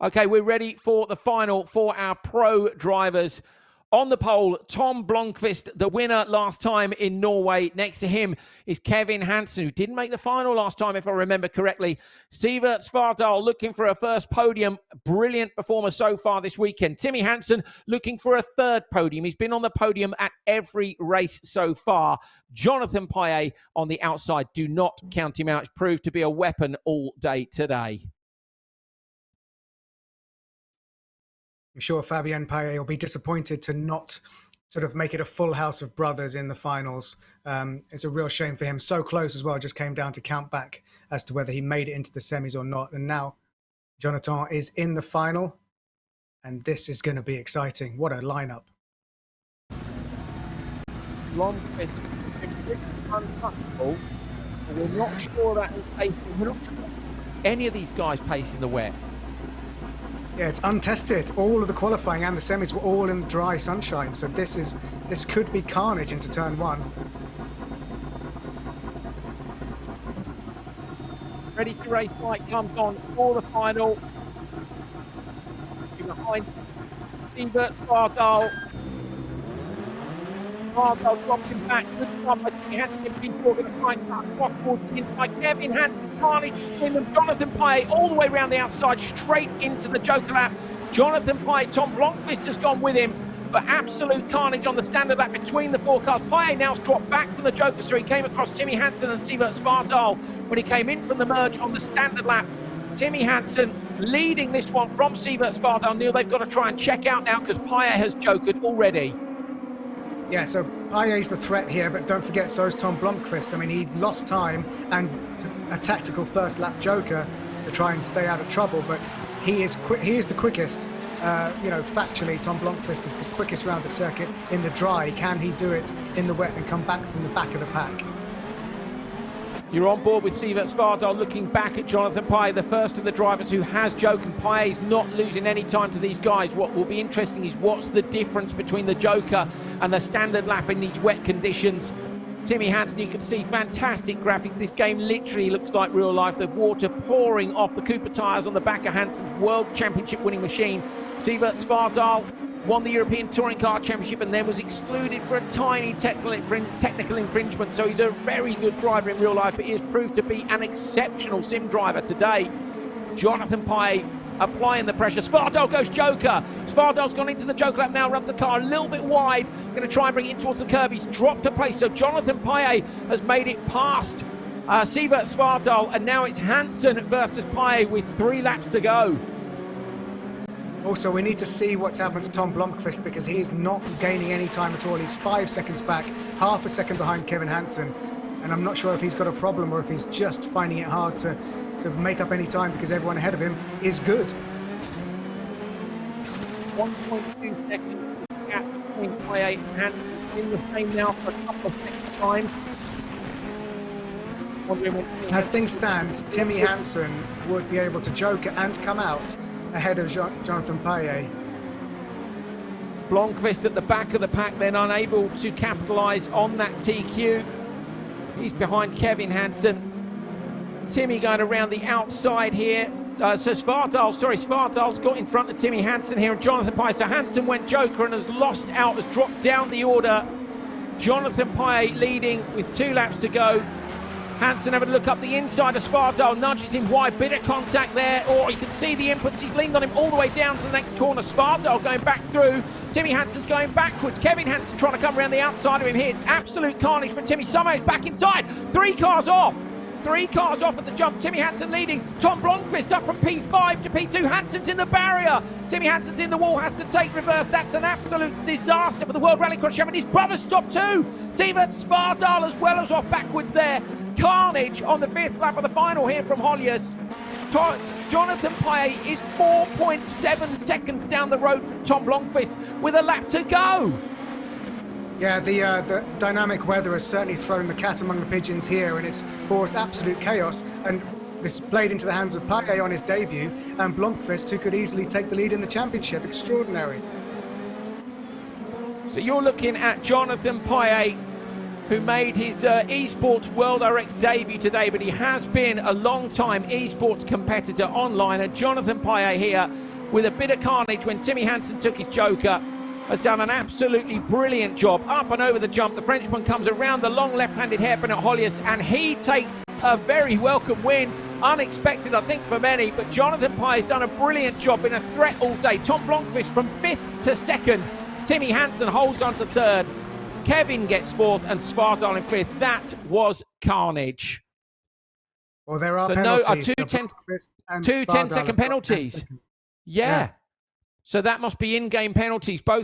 Okay, we're ready for the final for our pro drivers. On the pole, Tom Blomqvist, the winner last time in Norway. Next to him is Kevin Hansen, who didn't make the final last time, if I remember correctly. Sivert Svardal looking for a first podium. Brilliant performer so far this weekend. Timmy Hansen looking for a third podium. He's been on the podium at every race so far. Jonathan Paillet on the outside. Do not count him out. He's proved to be a weapon all day today. I'm sure Fabien Paillet will be disappointed to not sort of make it a full house of brothers in the finals. It's a real shame for him. So close as well. Just came down to count back as to whether he made it into the semis or not. And now Jonathan is in the final. And this is going to be exciting. What a lineup. Blomqvist untouchable. We're not sure that is pacing. We're not sure any of these guys pace in the wet. Yeah, it's untested. All of the qualifying and the semis were all in dry sunshine. So this could be carnage into turn one. Ready to race light comes on for the final. Behind Sivert Svardal. Svardal drops him back. Good job by Hansen. People are going to fight that cross towards the inside. Kevin Hansen. Carnage between them. Jonathan Paillet all the way around the outside, straight into the Joker lap. Jonathan Paillet, Tom Blomqvist has gone with him, but absolute carnage on the standard lap between the four cars. Paillet now's dropped back from the Joker, so he came across Timmy Hansen and Sivert Svardal when he came in from the merge on the standard lap. Timmy Hansen leading this one from Sivert Svardal. Neil, they've got to try and check out now because Paillet has jokered already. Yeah, so Paillet's the threat here, but don't forget, so is Tom Blomqvist. I mean, he lost time and a tactical first lap joker to try and stay out of trouble, but he is the quickest. Factually, Tom Blomqvist is the quickest around the circuit in the dry. Can he do it in the wet and come back from the back of the pack? You're on board with Sivert Svardal looking back at Jonathan Paillet, the first of the drivers who has joked, and Paillet is not losing any time to these guys. What will be interesting is what's the difference between the Joker and the standard lap in these wet conditions. Timmy Hansen, you can see fantastic graphics. This game literally looks like real life. The water pouring off the Cooper tyres on the back of Hansen's World Championship winning machine. Sivert Svardal won the European Touring Car Championship and then was excluded for a tiny technical infringement. So he's a very good driver in real life, but he has proved to be an exceptional sim driver today. Jonathan Paillet applying the pressure. Svardal goes Joker. Svardal's gone into the Joker lap now, runs the car a little bit wide. Going to try and bring it towards the curb. He's dropped a place. So Jonathan Paillet has made it past Sivert Svardal, and now it's Hansen versus Paillet with 3 laps to go. Also, we need to see what's happened to Tom Blomqvist because he is not gaining any time at all. He's 5 seconds back, half a second behind Kevin Hansen. And I'm not sure if he's got a problem or if he's just finding it hard to make up any time because everyone ahead of him is good. 1.2 seconds gap between Paillet and Hansen in the same now for a couple of seconds time. As things stand, Timmy Hansen would be able to joker and come out ahead of Jonathan Paillet. Blomqvist at the back of the pack, then unable to capitalise on that TQ. He's behind Kevin Hansen. Timmy going around the outside here. Svardal's got in front of Timmy Hansen here and Jonathan Paillet. So Hansen went Joker and has lost out, has dropped down the order. Jonathan Paillet leading with 2 laps to go. Hansen having a look up the inside of Svardal, nudges him wide, bit of contact there, or you can see the inputs. He's leaned on him all the way down to the next corner. Svardal going back through. Timmy Hansen's going backwards. Kevin Hansen trying to come around the outside of him here. It's absolute carnage from Timmy. Somehow he's back inside. 3 cars off. 3 cars off at the jump. Timmy Hansen leading. Tom Blomqvist up from P5 to P2. Hansen's in the barrier. Timmy Hansen's in the wall, has to take reverse. That's an absolute disaster for the World Rallycross Champion. His brother's stopped too. Sivert Svardal as well as off backwards there. Carnage on the 5th lap of the final here from Holliers. Jonathan Paillet is 4.7 seconds down the road from Tom Blomqvist with a lap to go. Yeah, the dynamic weather has certainly thrown the cat among the pigeons here, and it's caused absolute chaos. And this played into the hands of Paillet on his debut, and Blomqvist, who could easily take the lead in the championship. Extraordinary. So you're looking at Jonathan Paillet, who made his esports World RX debut today, but he has been a long-time esports competitor online. And Jonathan Paillet here with a bit of carnage when Timmy Hansen took his Joker. Has done an absolutely brilliant job. Up and over the jump. The Frenchman comes around the long left-handed hairpin at Hollius, and he takes a very welcome win. Unexpected, I think, for many, but Jonathan Pye has done a brilliant job, in a threat all day. Tom Blomqvist from 5th to 2nd. Timmy Hansen holds on to 3rd. Kevin gets 4th, and Svardal in 5th. That was carnage. Well, there are so penalties. two 10-second penalties. Yeah. So that must be in-game penalties, both